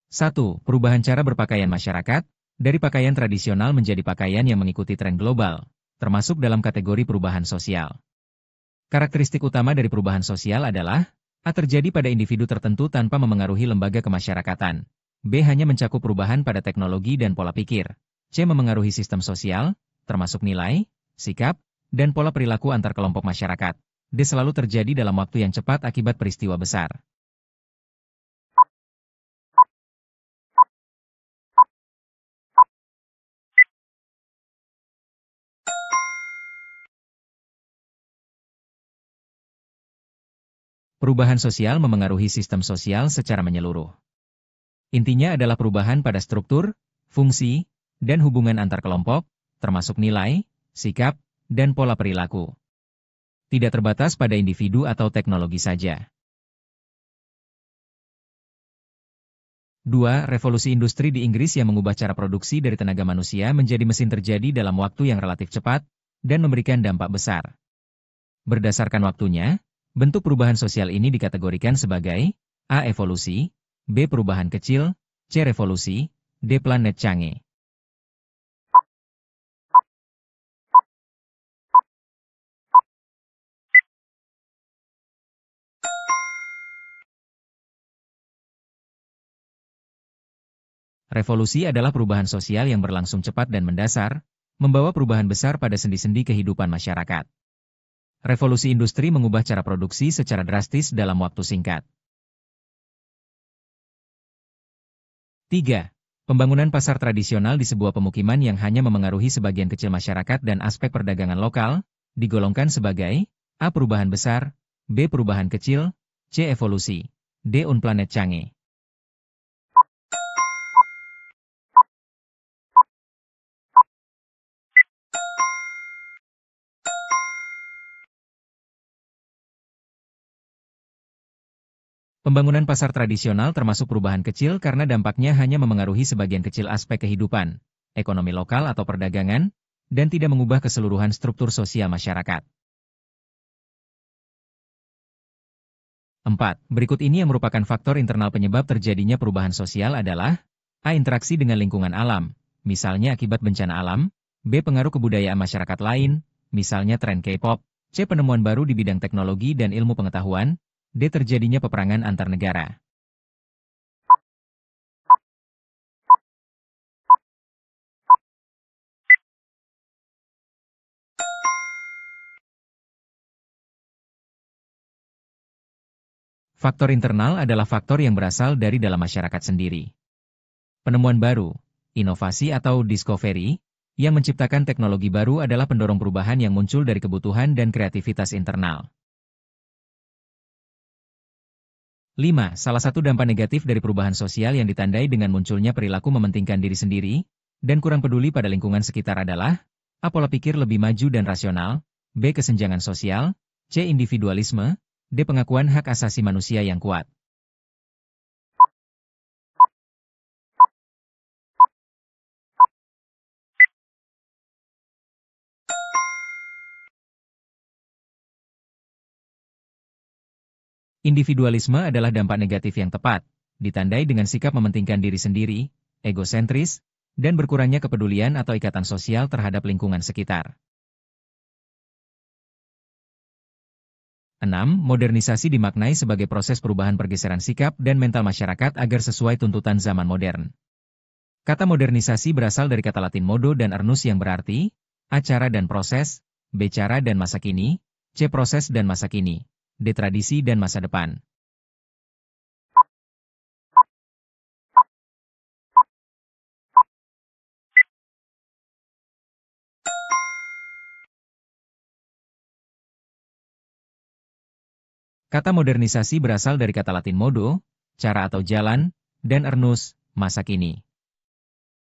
1. Perubahan cara berpakaian masyarakat, dari pakaian tradisional menjadi pakaian yang mengikuti tren global, termasuk dalam kategori perubahan sosial. Karakteristik utama dari perubahan sosial adalah A. Terjadi pada individu tertentu tanpa memengaruhi lembaga kemasyarakatan. B. Hanya mencakup perubahan pada teknologi dan pola pikir. C. Memengaruhi sistem sosial, termasuk nilai, sikap, dan pola perilaku antar kelompok masyarakat. D. Selalu terjadi dalam waktu yang cepat akibat peristiwa besar. Perubahan sosial memengaruhi sistem sosial secara menyeluruh. Intinya adalah perubahan pada struktur, fungsi, dan hubungan antar kelompok, termasuk nilai, sikap, dan pola perilaku. Tidak terbatas pada individu atau teknologi saja. 2. Revolusi industri di Inggris yang mengubah cara produksi dari tenaga manusia menjadi mesin terjadi dalam waktu yang relatif cepat, dan memberikan dampak besar. Berdasarkan waktunya, bentuk perubahan sosial ini dikategorikan sebagai A. Evolusi, B. Perubahan kecil, C. Revolusi, D. Planet canggih. Revolusi adalah perubahan sosial yang berlangsung cepat dan mendasar, membawa perubahan besar pada sendi-sendi kehidupan masyarakat. Revolusi industri mengubah cara produksi secara drastis dalam waktu singkat. 3. Pembangunan pasar tradisional di sebuah pemukiman yang hanya memengaruhi sebagian kecil masyarakat dan aspek perdagangan lokal, digolongkan sebagai A. Perubahan besar, B. Perubahan kecil, C. Evolusi, D. Planet canggih. Pembangunan pasar tradisional termasuk perubahan kecil karena dampaknya hanya memengaruhi sebagian kecil aspek kehidupan, ekonomi lokal atau perdagangan, dan tidak mengubah keseluruhan struktur sosial masyarakat. 4. Berikut ini yang merupakan faktor internal penyebab terjadinya perubahan sosial adalah A. Interaksi dengan lingkungan alam, misalnya akibat bencana alam, B. Pengaruh kebudayaan masyarakat lain, misalnya tren K-pop, C. Penemuan baru di bidang teknologi dan ilmu pengetahuan, D. Terjadinya peperangan antar negara. Faktor internal adalah faktor yang berasal dari dalam masyarakat sendiri. Penemuan baru, inovasi atau discovery, yang menciptakan teknologi baru adalah pendorong perubahan yang muncul dari kebutuhan dan kreativitas internal. 5. Salah satu dampak negatif dari perubahan sosial yang ditandai dengan munculnya perilaku mementingkan diri sendiri, dan kurang peduli pada lingkungan sekitar adalah A. Pola pikir lebih maju dan rasional, B. Kesenjangan sosial, C. Individualisme, D. Pengakuan hak asasi manusia yang kuat. Individualisme adalah dampak negatif yang tepat, ditandai dengan sikap mementingkan diri sendiri, egosentris, dan berkurangnya kepedulian atau ikatan sosial terhadap lingkungan sekitar. 6. Modernisasi dimaknai sebagai proses perubahan pergeseran sikap dan mental masyarakat agar sesuai tuntutan zaman modern. Kata modernisasi berasal dari kata Latin modo dan ernus yang berarti A. Cara dan proses, B. Cara dan masa kini, C. Proses dan masa kini, D. Tradisi dan masa depan. Kata modernisasi berasal dari kata Latin modo, cara atau jalan, dan ernus, masa kini.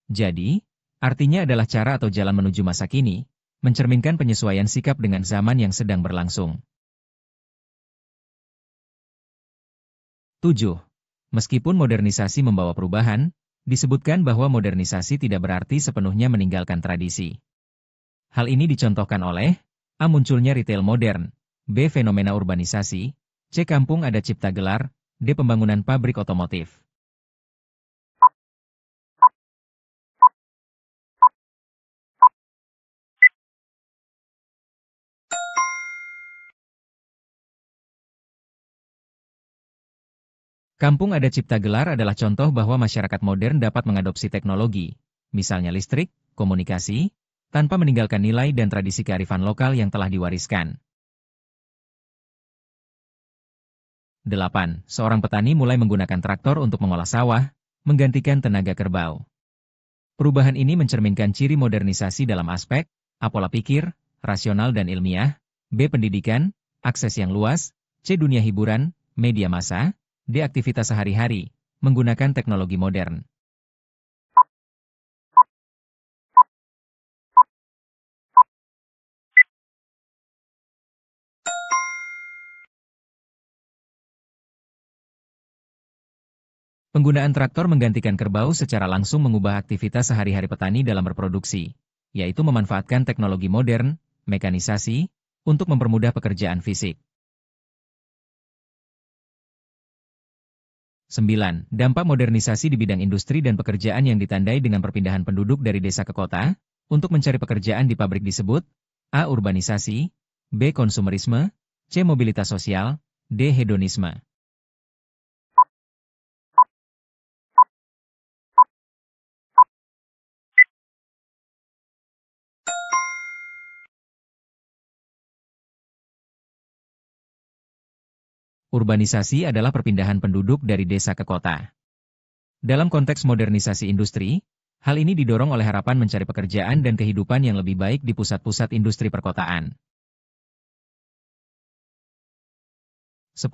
Jadi, artinya adalah cara atau jalan menuju masa kini, mencerminkan penyesuaian sikap dengan zaman yang sedang berlangsung. 7. Meskipun modernisasi membawa perubahan, disebutkan bahwa modernisasi tidak berarti sepenuhnya meninggalkan tradisi. Hal ini dicontohkan oleh A. Munculnya retail modern, B. Fenomena urbanisasi, C. Kampung adat cipta gelar, D. Pembangunan pabrik otomotif. Kampung Adat Cipta Gelar adalah contoh bahwa masyarakat modern dapat mengadopsi teknologi, misalnya listrik, komunikasi, tanpa meninggalkan nilai dan tradisi kearifan lokal yang telah diwariskan. 8. Seorang petani mulai menggunakan traktor untuk mengolah sawah, menggantikan tenaga kerbau. Perubahan ini mencerminkan ciri modernisasi dalam aspek A. Pola pikir, rasional dan ilmiah, B. Pendidikan, akses yang luas, C. Dunia hiburan, media massa, D. Aktivitas sehari-hari, menggunakan teknologi modern. Penggunaan traktor menggantikan kerbau secara langsung mengubah aktivitas sehari-hari petani dalam berproduksi, yaitu memanfaatkan teknologi modern, mekanisasi, untuk mempermudah pekerjaan fisik. 9. Dampak modernisasi di bidang industri dan pekerjaan yang ditandai dengan perpindahan penduduk dari desa ke kota, untuk mencari pekerjaan di pabrik disebut A. Urbanisasi, B. Konsumerisme, C. Mobilitas sosial, D. Hedonisme. Urbanisasi adalah perpindahan penduduk dari desa ke kota. Dalam konteks modernisasi industri, hal ini didorong oleh harapan mencari pekerjaan dan kehidupan yang lebih baik di pusat-pusat industri perkotaan. 10.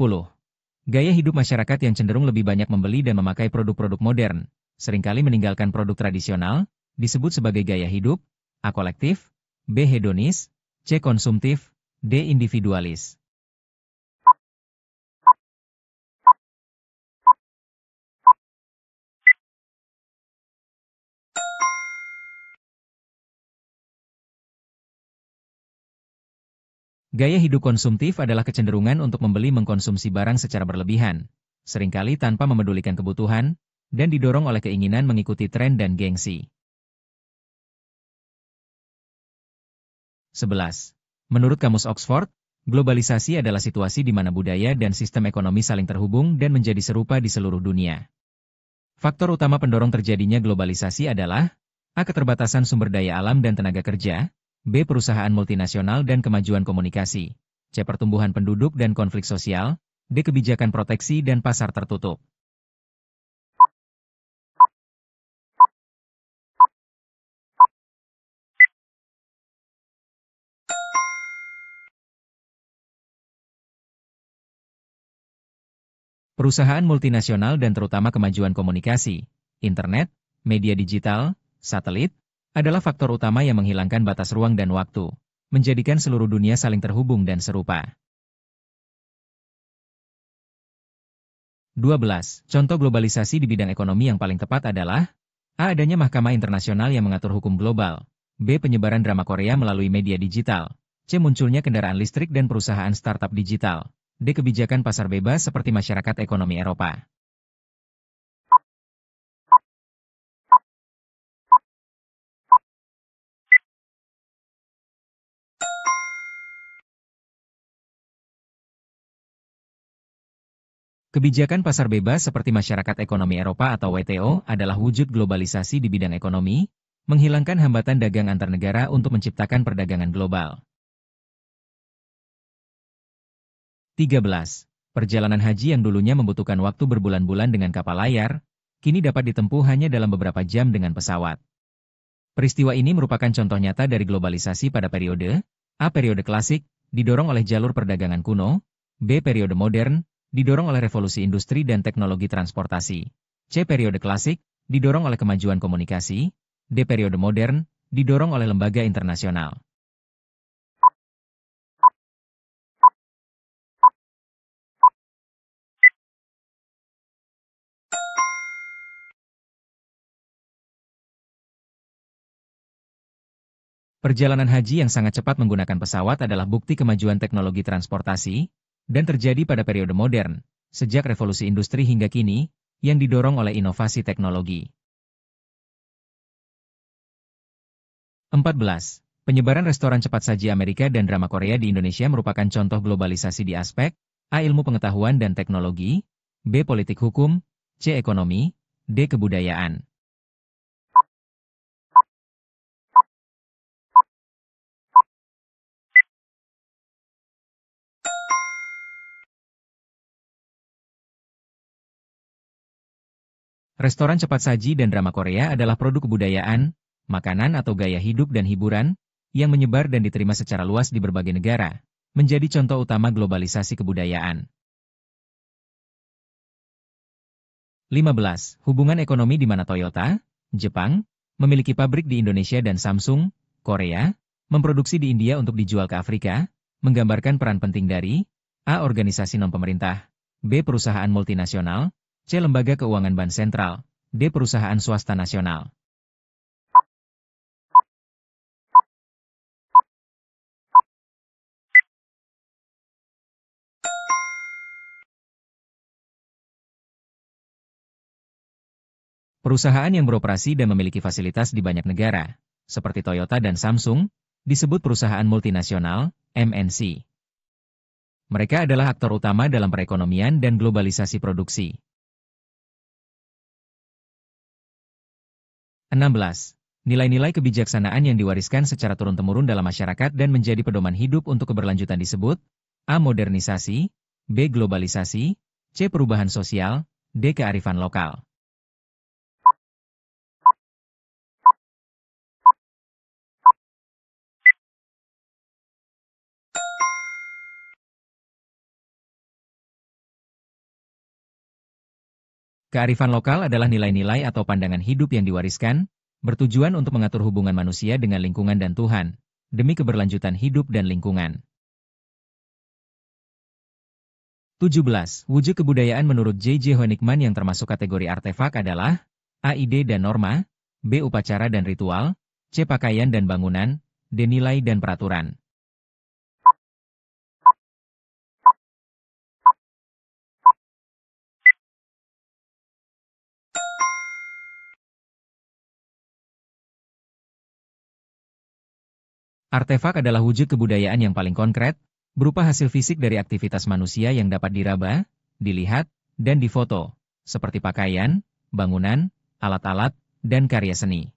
Gaya hidup masyarakat yang cenderung lebih banyak membeli dan memakai produk-produk modern, seringkali meninggalkan produk tradisional, disebut sebagai gaya hidup, A. Kolektif, B. Hedonis, C. Konsumtif, D. Individualis. Gaya hidup konsumtif adalah kecenderungan untuk membeli mengkonsumsi barang secara berlebihan, seringkali tanpa memedulikan kebutuhan, dan didorong oleh keinginan mengikuti tren dan gengsi. 11. Menurut Kamus Oxford, globalisasi adalah situasi di mana budaya dan sistem ekonomi saling terhubung dan menjadi serupa di seluruh dunia. Faktor utama pendorong terjadinya globalisasi adalah A. Keterbatasan sumber daya alam dan tenaga kerja, B. Perusahaan multinasional dan kemajuan komunikasi, C. Pertumbuhan penduduk dan konflik sosial, D. Kebijakan proteksi dan pasar tertutup. Perusahaan multinasional dan terutama kemajuan komunikasi, internet, media digital, satelit, adalah faktor utama yang menghilangkan batas ruang dan waktu, menjadikan seluruh dunia saling terhubung dan serupa. 12. Contoh globalisasi di bidang ekonomi yang paling tepat adalah A. Adanya mahkamah internasional yang mengatur hukum global, B. Penyebaran drama Korea melalui media digital, C. Munculnya kendaraan listrik dan perusahaan startup digital, D. Kebijakan pasar bebas seperti masyarakat ekonomi Eropa. Kebijakan pasar bebas seperti masyarakat ekonomi Eropa atau WTO adalah wujud globalisasi di bidang ekonomi, menghilangkan hambatan dagang antar negara untuk menciptakan perdagangan global. 13. Perjalanan haji yang dulunya membutuhkan waktu berbulan-bulan dengan kapal layar, kini dapat ditempuh hanya dalam beberapa jam dengan pesawat. Peristiwa ini merupakan contoh nyata dari globalisasi pada periode A. Periode klasik, didorong oleh jalur perdagangan kuno, B. Periode modern, didorong oleh revolusi industri dan teknologi transportasi, C. Periode klasik, didorong oleh kemajuan komunikasi, D. Periode modern, didorong oleh lembaga internasional. Perjalanan haji yang sangat cepat menggunakan pesawat adalah bukti kemajuan teknologi transportasi, dan terjadi pada periode modern, sejak revolusi industri hingga kini, yang didorong oleh inovasi teknologi. 14. Penyebaran restoran cepat saji Amerika dan drama Korea di Indonesia merupakan contoh globalisasi di aspek A. Ilmu pengetahuan dan teknologi, B. Politik hukum, C. Ekonomi, D. Kebudayaan. Restoran cepat saji dan drama Korea adalah produk kebudayaan, makanan atau gaya hidup dan hiburan, yang menyebar dan diterima secara luas di berbagai negara, menjadi contoh utama globalisasi kebudayaan. 15. Hubungan ekonomi di mana Toyota, Jepang, memiliki pabrik di Indonesia dan Samsung, Korea, memproduksi di India untuk dijual ke Afrika, menggambarkan peran penting dari A. Organisasi non-pemerintah, B. Perusahaan multinasional, C. Lembaga keuangan bank sentral, D. Perusahaan swasta nasional. Perusahaan yang beroperasi dan memiliki fasilitas di banyak negara, seperti Toyota dan Samsung, disebut perusahaan multinasional, MNC. Mereka adalah aktor utama dalam perekonomian dan globalisasi produksi. 16. Nilai-nilai kebijaksanaan yang diwariskan secara turun-temurun dalam masyarakat dan menjadi pedoman hidup untuk keberlanjutan disebut A. Modernisasi, B. Globalisasi, C. Perubahan sosial, D. Kearifan lokal. Kearifan lokal adalah nilai-nilai atau pandangan hidup yang diwariskan, bertujuan untuk mengatur hubungan manusia dengan lingkungan dan Tuhan, demi keberlanjutan hidup dan lingkungan. 17. Wujud kebudayaan menurut J.J. Honigman yang termasuk kategori artefak adalah A. Ide dan norma, B. Upacara dan ritual, C. Pakaian dan bangunan, D. Nilai dan peraturan. Artefak adalah wujud kebudayaan yang paling konkret, berupa hasil fisik dari aktivitas manusia yang dapat diraba, dilihat, dan difoto, seperti pakaian, bangunan, alat-alat, dan karya seni.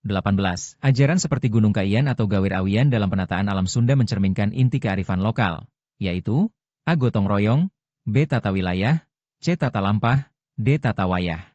18. Ajaran seperti Gunung Kaiyan atau Gawir Awian dalam penataan alam Sunda mencerminkan inti kearifan lokal, yaitu A. Gotong royong, B. Tata wilayah, C. Tata lampah, D. Tata wayah.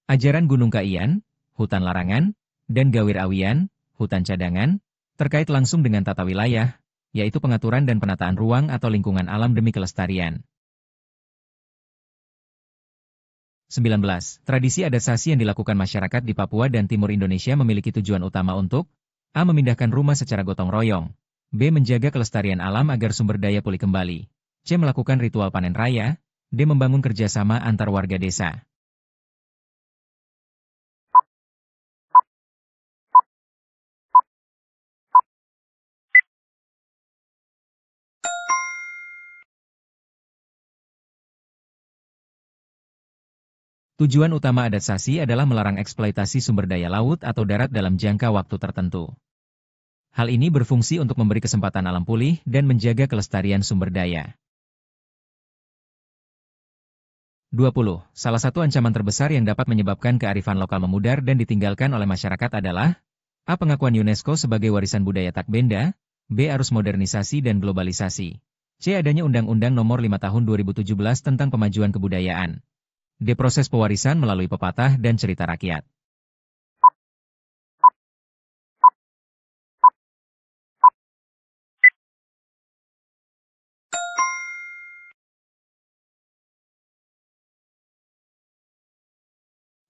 Ajaran Gunung Kaiyan, hutan larangan, dan Gawir Awian, hutan cadangan, terkait langsung dengan tata wilayah, yaitu pengaturan dan penataan ruang atau lingkungan alam demi kelestarian. 19. Tradisi adat Sasi yang dilakukan masyarakat di Papua dan Timur Indonesia memiliki tujuan utama untuk A. Memindahkan rumah secara gotong royong, B. Menjaga kelestarian alam agar sumber daya pulih kembali, C. Melakukan ritual panen raya, D. Membangun kerjasama antar warga desa. Tujuan utama adat Sasi adalah melarang eksploitasi sumber daya laut atau darat dalam jangka waktu tertentu. Hal ini berfungsi untuk memberi kesempatan alam pulih dan menjaga kelestarian sumber daya. 20. Salah satu ancaman terbesar yang dapat menyebabkan kearifan lokal memudar dan ditinggalkan oleh masyarakat adalah A. Pengakuan UNESCO sebagai warisan budaya tak benda, B. Arus modernisasi dan globalisasi, C. Adanya Undang-Undang Nomor 5 Tahun 2017 tentang Pemajuan Kebudayaan, D. Proses pewarisan melalui pepatah dan cerita rakyat.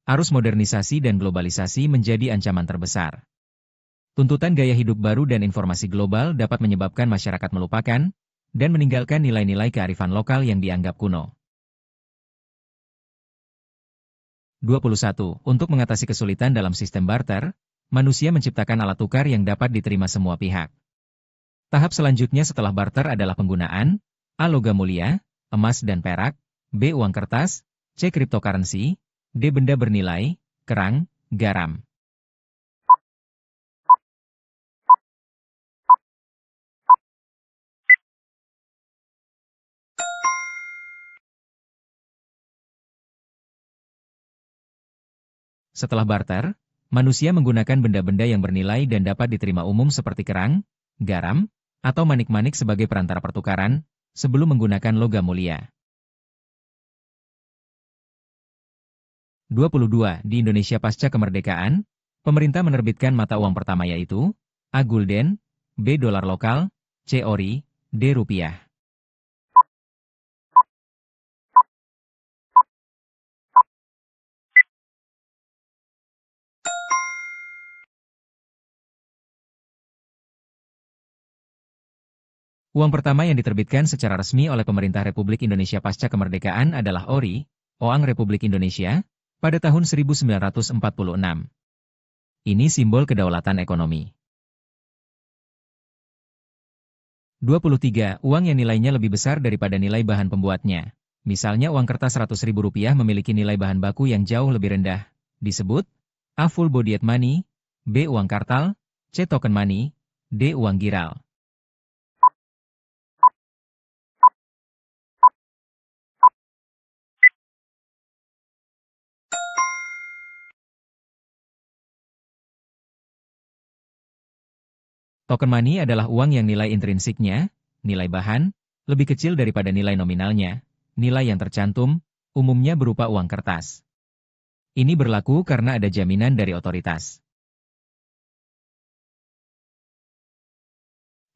Arus modernisasi dan globalisasi menjadi ancaman terbesar. Tuntutan gaya hidup baru dan informasi global dapat menyebabkan masyarakat melupakan dan meninggalkan nilai-nilai kearifan lokal yang dianggap kuno. 21. Untuk mengatasi kesulitan dalam sistem barter, manusia menciptakan alat tukar yang dapat diterima semua pihak. Tahap selanjutnya setelah barter adalah penggunaan A. Logam mulia, emas dan perak, B. uang kertas, C. cryptocurrency, D. benda bernilai, kerang, garam. Setelah barter, manusia menggunakan benda-benda yang bernilai dan dapat diterima umum seperti kerang, garam, atau manik-manik sebagai perantara pertukaran, sebelum menggunakan logam mulia. 22. Di Indonesia pasca kemerdekaan, pemerintah menerbitkan mata uang pertama yaitu A. Gulden, B. Dolar lokal, C. Ori, D. Rupiah. Uang pertama yang diterbitkan secara resmi oleh pemerintah Republik Indonesia pasca kemerdekaan adalah Ori, Oang Republik Indonesia, pada tahun 1946. Ini simbol kedaulatan ekonomi. 23. Uang yang nilainya lebih besar daripada nilai bahan pembuatnya. Misalnya uang kertas Rp100.000 memiliki nilai bahan baku yang jauh lebih rendah. Disebut A. Full bodied money, B. Uang kartal, C. Token money, D. Uang giral. Token money adalah uang yang nilai intrinsiknya, nilai bahan, lebih kecil daripada nilai nominalnya. Nilai yang tercantum, umumnya berupa uang kertas. Ini berlaku karena ada jaminan dari otoritas.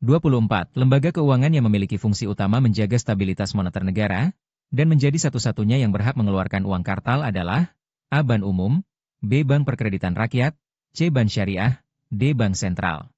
24. Lembaga keuangan yang memiliki fungsi utama menjaga stabilitas moneter negara, dan menjadi satu-satunya yang berhak mengeluarkan uang kartal adalah A. Bank Umum, B. Bank Perkreditan Rakyat, C. Bank Syariah, D. Bank Sentral.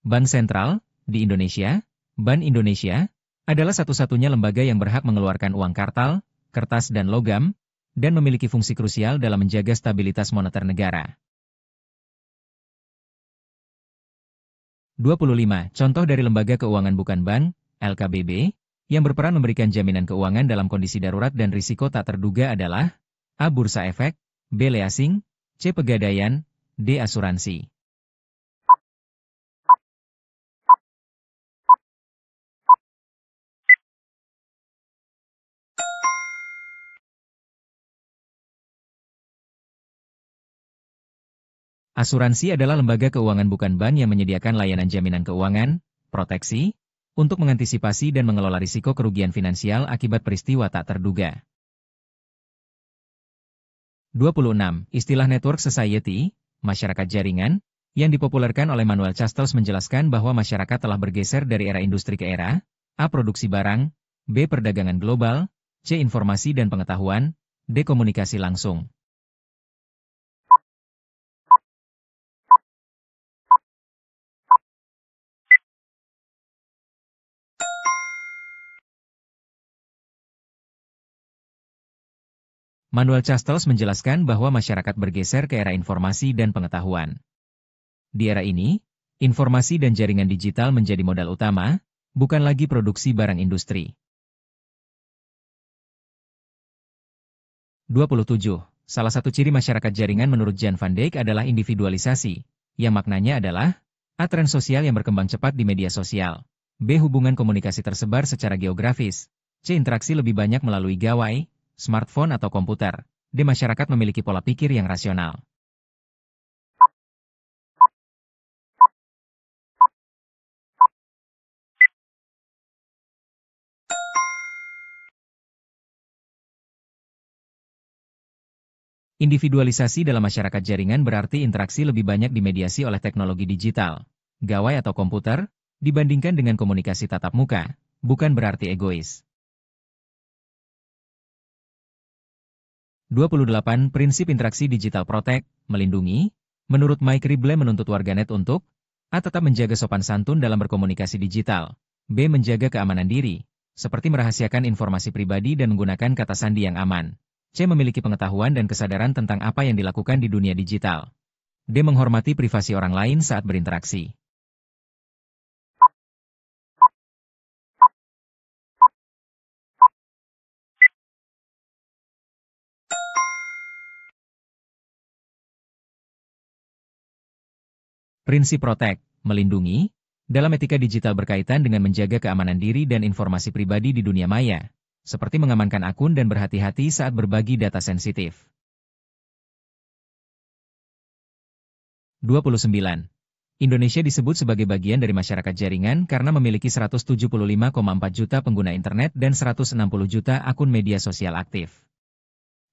Bank Sentral, di Indonesia, Bank Indonesia, adalah satu-satunya lembaga yang berhak mengeluarkan uang kartal, kertas dan logam, dan memiliki fungsi krusial dalam menjaga stabilitas moneter negara. 25. Contoh dari lembaga keuangan bukan bank, LKBB, yang berperan memberikan jaminan keuangan dalam kondisi darurat dan risiko tak terduga adalah A. Bursa Efek, B. Leasing, C. Pegadaian, D. Asuransi. Asuransi adalah lembaga keuangan bukan bank yang menyediakan layanan jaminan keuangan, proteksi, untuk mengantisipasi dan mengelola risiko kerugian finansial akibat peristiwa tak terduga. 26. Istilah network society, masyarakat jaringan, yang dipopulerkan oleh Manuel Castells menjelaskan bahwa masyarakat telah bergeser dari era industri ke era A. Produksi barang, B. Perdagangan global, C. Informasi dan pengetahuan, D. Komunikasi langsung. Manuel Castells menjelaskan bahwa masyarakat bergeser ke era informasi dan pengetahuan. Di era ini, informasi dan jaringan digital menjadi modal utama, bukan lagi produksi barang industri. 27. Salah satu ciri masyarakat jaringan menurut Jan van Dijk adalah individualisasi, yang maknanya adalah A. Tren sosial yang berkembang cepat di media sosial, B. Hubungan komunikasi tersebar secara geografis, C. Interaksi lebih banyak melalui gawai, smartphone atau komputer, D. Masyarakat memiliki pola pikir yang rasional. Individualisasi dalam masyarakat jaringan berarti interaksi lebih banyak dimediasi oleh teknologi digital, gawai atau komputer, dibandingkan dengan komunikasi tatap muka, bukan berarti egois. 28. Prinsip interaksi digital protect, melindungi, menurut Mike Rible menuntut warganet untuk A. Tetap menjaga sopan santun dalam berkomunikasi digital, B. Menjaga keamanan diri, seperti merahasiakan informasi pribadi dan menggunakan kata sandi yang aman. C. Memiliki pengetahuan dan kesadaran tentang apa yang dilakukan di dunia digital. D. Menghormati privasi orang lain saat berinteraksi. Prinsip Protect, melindungi, dalam etika digital berkaitan dengan menjaga keamanan diri dan informasi pribadi di dunia maya, seperti mengamankan akun dan berhati-hati saat berbagi data sensitif. 29. Indonesia disebut sebagai bagian dari masyarakat jaringan karena memiliki 175,4 juta pengguna internet dan 160 juta akun media sosial aktif.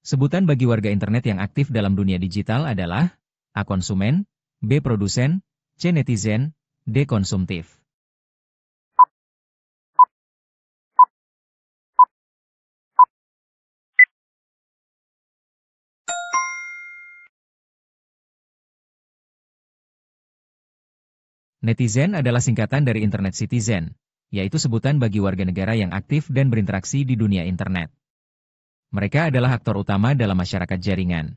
Sebutan bagi warga internet yang aktif dalam dunia digital adalah A. Konsumen, B. Produsen, C. Netizen, D. Konsumtif. Netizen adalah singkatan dari Internet Citizen, yaitu sebutan bagi warga negara yang aktif dan berinteraksi di dunia internet. Mereka adalah aktor utama dalam masyarakat jaringan.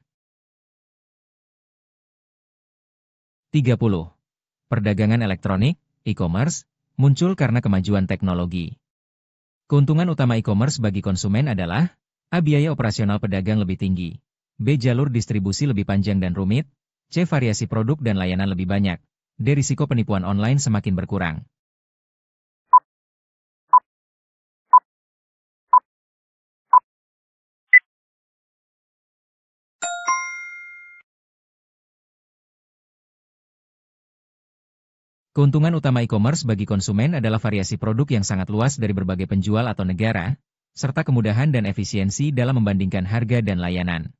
30. Perdagangan elektronik, e-commerce, muncul karena kemajuan teknologi. Keuntungan utama e-commerce bagi konsumen adalah A. Biaya operasional pedagang lebih tinggi, B. Jalur distribusi lebih panjang dan rumit, C. Variasi produk dan layanan lebih banyak, D. Risiko penipuan online semakin berkurang. Keuntungan utama e-commerce bagi konsumen adalah variasi produk yang sangat luas dari berbagai penjual atau negara, serta kemudahan dan efisiensi dalam membandingkan harga dan layanan.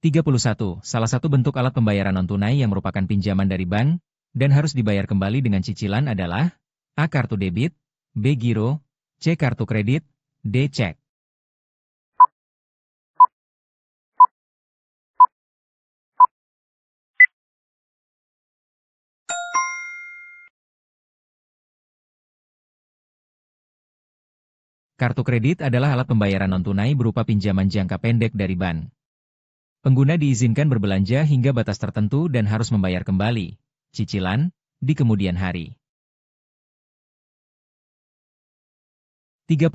31. Salah satu bentuk alat pembayaran non-tunai yang merupakan pinjaman dari bank, dan harus dibayar kembali dengan cicilan adalah A. Kartu debit, B. Giro, C. Kartu kredit, D. Cek. Kartu kredit adalah alat pembayaran non-tunai berupa pinjaman jangka pendek dari bank. Pengguna diizinkan berbelanja hingga batas tertentu dan harus membayar kembali cicilan di kemudian hari. 32.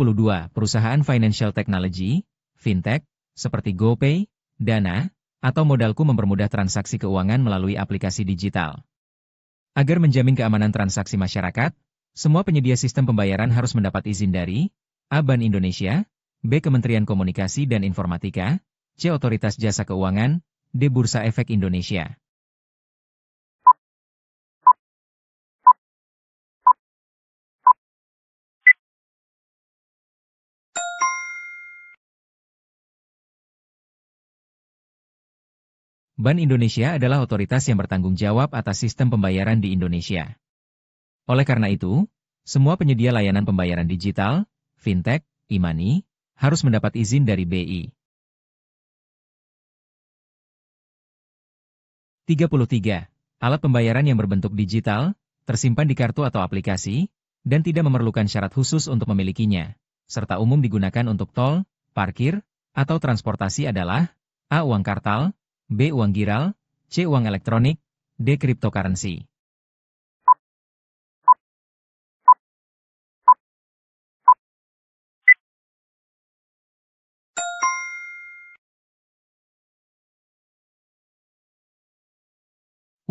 Perusahaan financial technology, fintech, seperti GoPay, Dana, atau Modalku mempermudah transaksi keuangan melalui aplikasi digital. Agar menjamin keamanan transaksi masyarakat, semua penyedia sistem pembayaran harus mendapat izin dari A. Bank Indonesia, B. Kementerian Komunikasi dan Informatika, C. Otoritas Jasa Keuangan, D. Bursa Efek Indonesia. Bank Indonesia adalah otoritas yang bertanggung jawab atas sistem pembayaran di Indonesia. Oleh karena itu, semua penyedia layanan pembayaran digital, fintech, e-money, harus mendapat izin dari BI. 33. Alat pembayaran yang berbentuk digital, tersimpan di kartu atau aplikasi, dan tidak memerlukan syarat khusus untuk memilikinya, serta umum digunakan untuk tol, parkir, atau transportasi adalah A. Uang kartal, B. Uang giral, C. Uang elektronik, D. Cryptocurrency.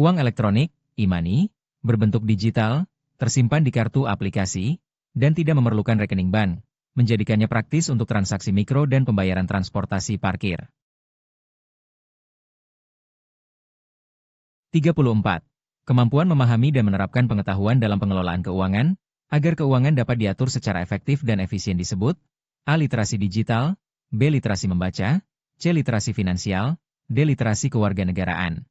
Uang elektronik, e-money, berbentuk digital, tersimpan di kartu aplikasi, dan tidak memerlukan rekening bank, menjadikannya praktis untuk transaksi mikro dan pembayaran transportasi parkir. 34. Kemampuan memahami dan menerapkan pengetahuan dalam pengelolaan keuangan, agar keuangan dapat diatur secara efektif dan efisien disebut A. Literasi digital, B. Literasi membaca, C. Literasi finansial, D. Literasi kewarganegaraan.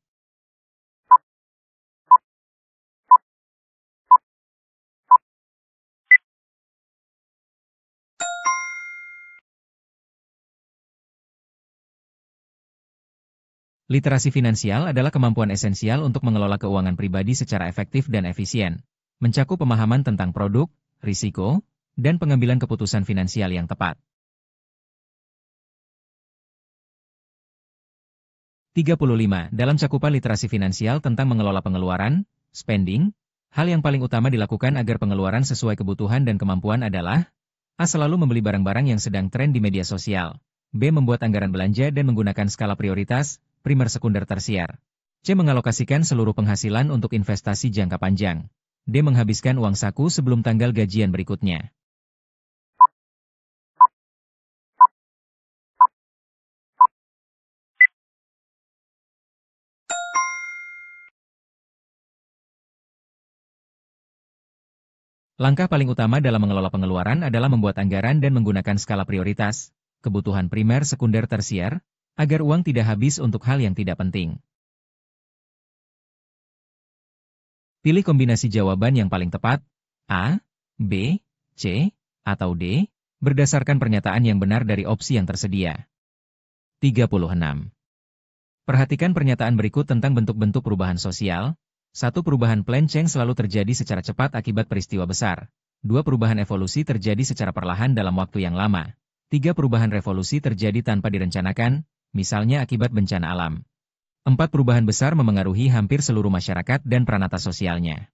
Literasi finansial adalah kemampuan esensial untuk mengelola keuangan pribadi secara efektif dan efisien, mencakup pemahaman tentang produk, risiko, dan pengambilan keputusan finansial yang tepat. 35. Dalam cakupan literasi finansial tentang mengelola pengeluaran, spending, hal yang paling utama dilakukan agar pengeluaran sesuai kebutuhan dan kemampuan adalah A. Selalu membeli barang-barang yang sedang tren di media sosial. B. Membuat anggaran belanja dan menggunakan skala prioritas, primer sekunder tersier. C. Mengalokasikan seluruh penghasilan untuk investasi jangka panjang. D. Menghabiskan uang saku sebelum tanggal gajian berikutnya. Langkah paling utama dalam mengelola pengeluaran adalah membuat anggaran dan menggunakan skala prioritas, kebutuhan primer sekunder tersier, agar uang tidak habis untuk hal yang tidak penting. Pilih kombinasi jawaban yang paling tepat, A, B, C, atau D, berdasarkan pernyataan yang benar dari opsi yang tersedia. 36. Perhatikan pernyataan berikut tentang bentuk-bentuk perubahan sosial. 1. Perubahan pelenceng selalu terjadi secara cepat akibat peristiwa besar. 2. Perubahan evolusi terjadi secara perlahan dalam waktu yang lama. 3. Perubahan revolusi terjadi tanpa direncanakan, misalnya akibat bencana alam. 4. Perubahan besar memengaruhi hampir seluruh masyarakat dan pranata sosialnya.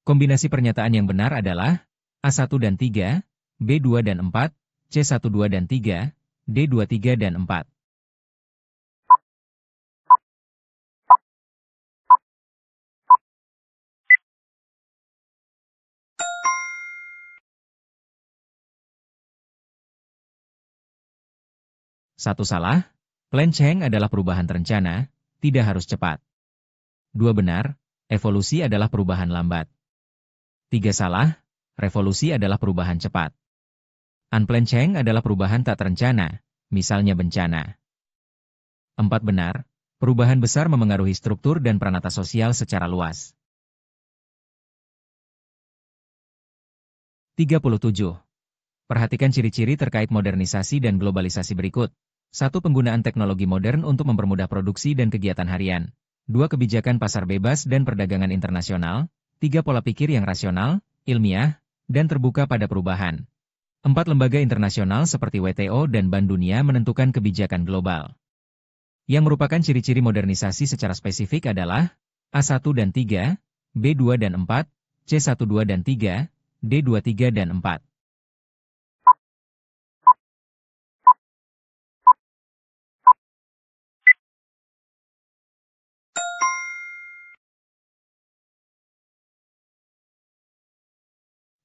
Kombinasi pernyataan yang benar adalah A1 dan 3, B2 dan 4, C1 2 dan 3, D2 3 dan 4. Satu salah, pelenceng adalah perubahan terencana, tidak harus cepat. 2 benar, evolusi adalah perubahan lambat. 3 salah, revolusi adalah perubahan cepat. Unplenceng adalah perubahan tak terencana, misalnya bencana. 4 benar, perubahan besar memengaruhi struktur dan pranata sosial secara luas. 37. Perhatikan ciri-ciri terkait modernisasi dan globalisasi berikut. 1. Penggunaan teknologi modern untuk mempermudah produksi dan kegiatan harian. 2. Kebijakan pasar bebas dan perdagangan internasional. 3. Pola pikir yang rasional, ilmiah, dan terbuka pada perubahan. 4. Lembaga internasional seperti WTO dan Bank Dunia menentukan kebijakan global. Yang merupakan ciri-ciri modernisasi secara spesifik adalah A1 dan 3, B2 dan 4, C1 2 dan 3, D2 3 dan 4.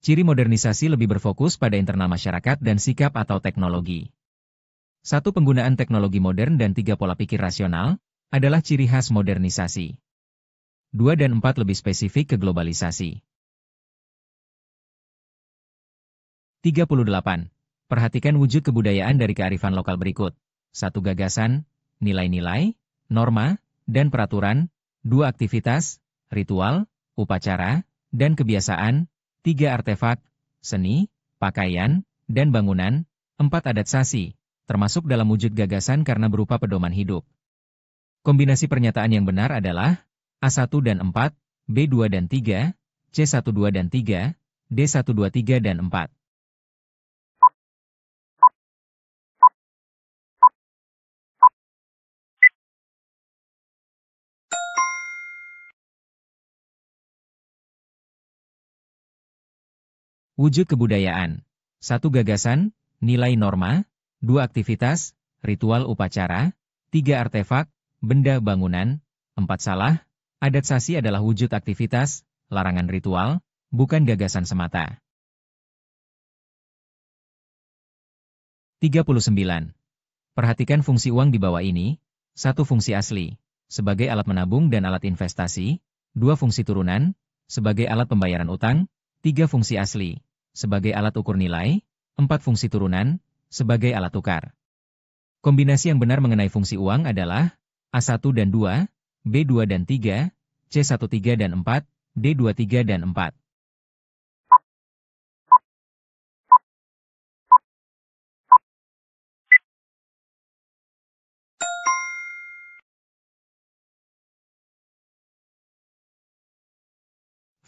Ciri modernisasi lebih berfokus pada internal masyarakat dan sikap atau teknologi. 1. Penggunaan teknologi modern dan 3. Pola pikir rasional adalah ciri khas modernisasi. 2 dan 4 lebih spesifik ke globalisasi. 38. Perhatikan wujud kebudayaan dari kearifan lokal berikut. 1. Gagasan, nilai-nilai, norma, dan peraturan. 2. Aktivitas, ritual, upacara, dan kebiasaan. 3. Artefak, seni, pakaian, dan bangunan. 4. Adat sasi, termasuk dalam wujud gagasan karena berupa pedoman hidup. Kombinasi pernyataan yang benar adalah A1 dan 4, B2 dan 3, C1 2 dan 3, D1 2 3 dan 4. Wujud kebudayaan. 1. Gagasan, nilai norma. 2. Aktivitas, ritual upacara. 3. Artefak, benda bangunan. 4. Salah, adat sasi adalah wujud aktivitas, larangan ritual, bukan gagasan semata. 39. Perhatikan fungsi uang di bawah ini. 1. Fungsi asli, sebagai alat menabung dan alat investasi. 2. Fungsi turunan, sebagai alat pembayaran utang. 3. Fungsi asli, sebagai alat ukur nilai. 4. Fungsi turunan, sebagai alat tukar. Kombinasi yang benar mengenai fungsi uang adalah A1 dan 2, B2 dan 3, C1 3 dan 4, D2 3 dan 4.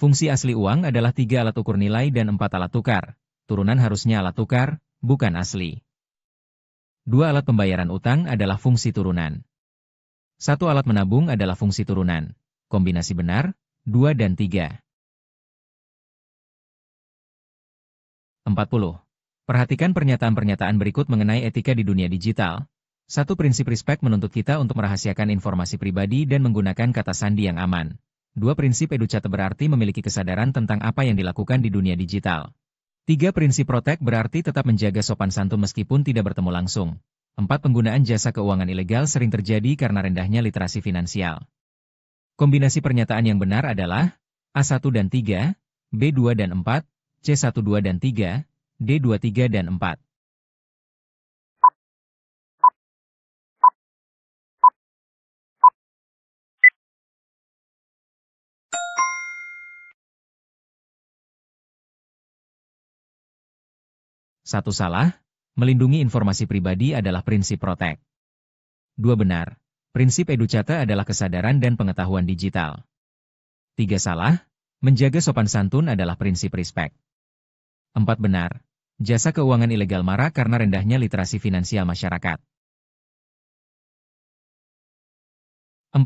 Fungsi asli uang adalah 3 alat ukur nilai dan 4 alat tukar. Turunan harusnya alat tukar, bukan asli. 2 alat pembayaran utang adalah fungsi turunan. 1 alat menabung adalah fungsi turunan. Kombinasi benar, 2 dan 3. 40. Perhatikan pernyataan-pernyataan berikut mengenai etika di dunia digital. 1. Prinsip respek menuntut kita untuk merahasiakan informasi pribadi dan menggunakan kata sandi yang aman. 2. Prinsip educate berarti memiliki kesadaran tentang apa yang dilakukan di dunia digital. 3. Prinsip protect berarti tetap menjaga sopan santun meskipun tidak bertemu langsung. 4. Penggunaan jasa keuangan ilegal sering terjadi karena rendahnya literasi finansial. Kombinasi pernyataan yang benar adalah A1 dan 3, B2 dan 4, C1 2 dan 3, D2 3 dan 4. Satu salah, melindungi informasi pribadi adalah prinsip protect. 2 benar, prinsip educate adalah kesadaran dan pengetahuan digital. 3 salah, menjaga sopan santun adalah prinsip respect. 4 benar, jasa keuangan ilegal marak karena rendahnya literasi finansial masyarakat. 41.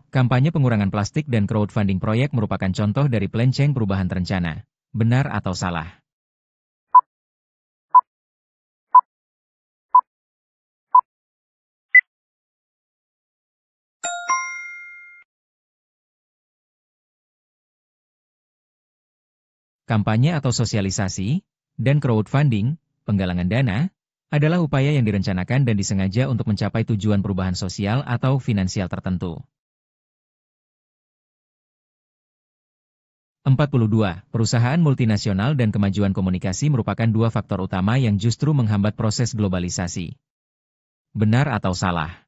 Kampanye pengurangan plastik dan crowdfunding proyek merupakan contoh dari pelenceng perubahan terencana. Benar atau salah? Kampanye atau sosialisasi, dan crowdfunding, penggalangan dana, adalah upaya yang direncanakan dan disengaja untuk mencapai tujuan perubahan sosial atau finansial tertentu. 42. Perusahaan multinasional dan kemajuan komunikasi merupakan 2 faktor utama yang justru menghambat proses globalisasi. Benar atau salah?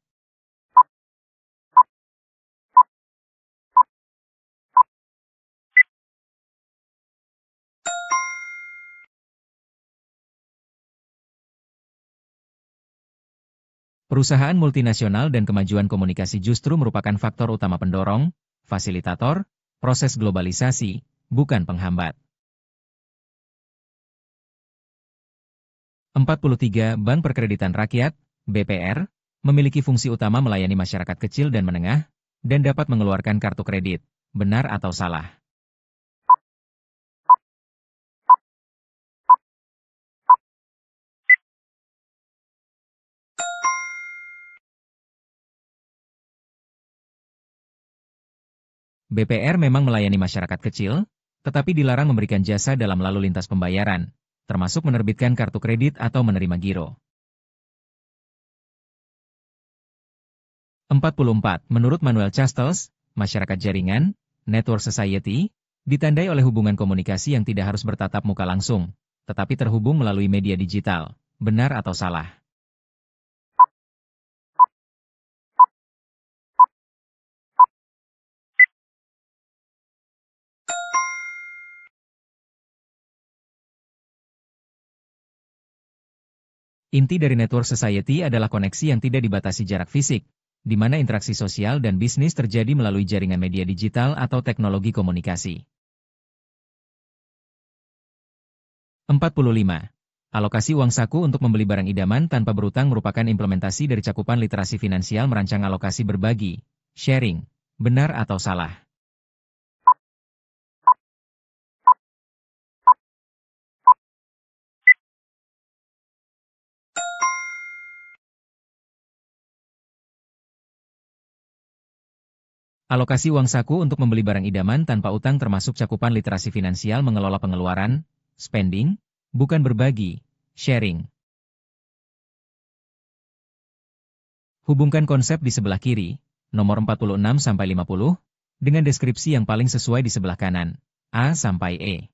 Perusahaan multinasional dan kemajuan komunikasi justru merupakan faktor utama pendorong, fasilitator, proses globalisasi, bukan penghambat. 43. Bank Perkreditan Rakyat, BPR, memiliki fungsi utama melayani masyarakat kecil dan menengah, dan dapat mengeluarkan kartu kredit. Benar atau salah? BPR memang melayani masyarakat kecil, tetapi dilarang memberikan jasa dalam lalu lintas pembayaran, termasuk menerbitkan kartu kredit atau menerima giro. 44. Menurut Manuel Castells, masyarakat jaringan, network society, ditandai oleh hubungan komunikasi yang tidak harus bertatap muka langsung, tetapi terhubung melalui media digital. Benar atau salah? Inti dari network society adalah koneksi yang tidak dibatasi jarak fisik, di mana interaksi sosial dan bisnis terjadi melalui jaringan media digital atau teknologi komunikasi. 45. Alokasi uang saku untuk membeli barang idaman tanpa berutang merupakan implementasi dari cakupan literasi finansial merancang alokasi berbagi, sharing. Benar atau salah? Alokasi uang saku untuk membeli barang idaman tanpa utang termasuk cakupan literasi finansial mengelola pengeluaran, spending, bukan berbagi, sharing. Hubungkan konsep di sebelah kiri, nomor 46-50, dengan deskripsi yang paling sesuai di sebelah kanan, A sampai E.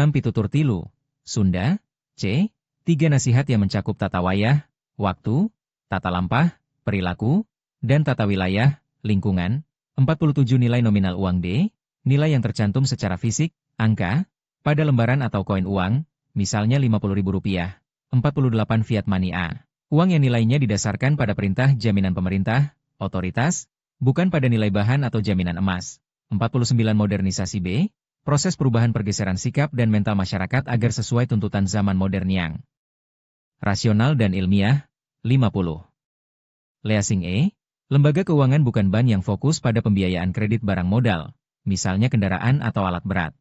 Pitutur tilu, Sunda, C. 3 nasihat yang mencakup tata wayah, waktu, tata lampah, perilaku, dan tata wilayah, lingkungan. 47 nilai nominal uang D, nilai yang tercantum secara fisik, angka, pada lembaran atau koin uang, misalnya Rp50.000, 48 fiat money A. Uang yang nilainya didasarkan pada perintah jaminan pemerintah, otoritas, bukan pada nilai bahan atau jaminan emas. 49 modernisasi B, proses perubahan pergeseran sikap dan mental masyarakat agar sesuai tuntutan zaman modern yang rasional dan ilmiah. 50. Leasing E, lembaga keuangan bukan bank yang fokus pada pembiayaan kredit barang modal, misalnya kendaraan atau alat berat.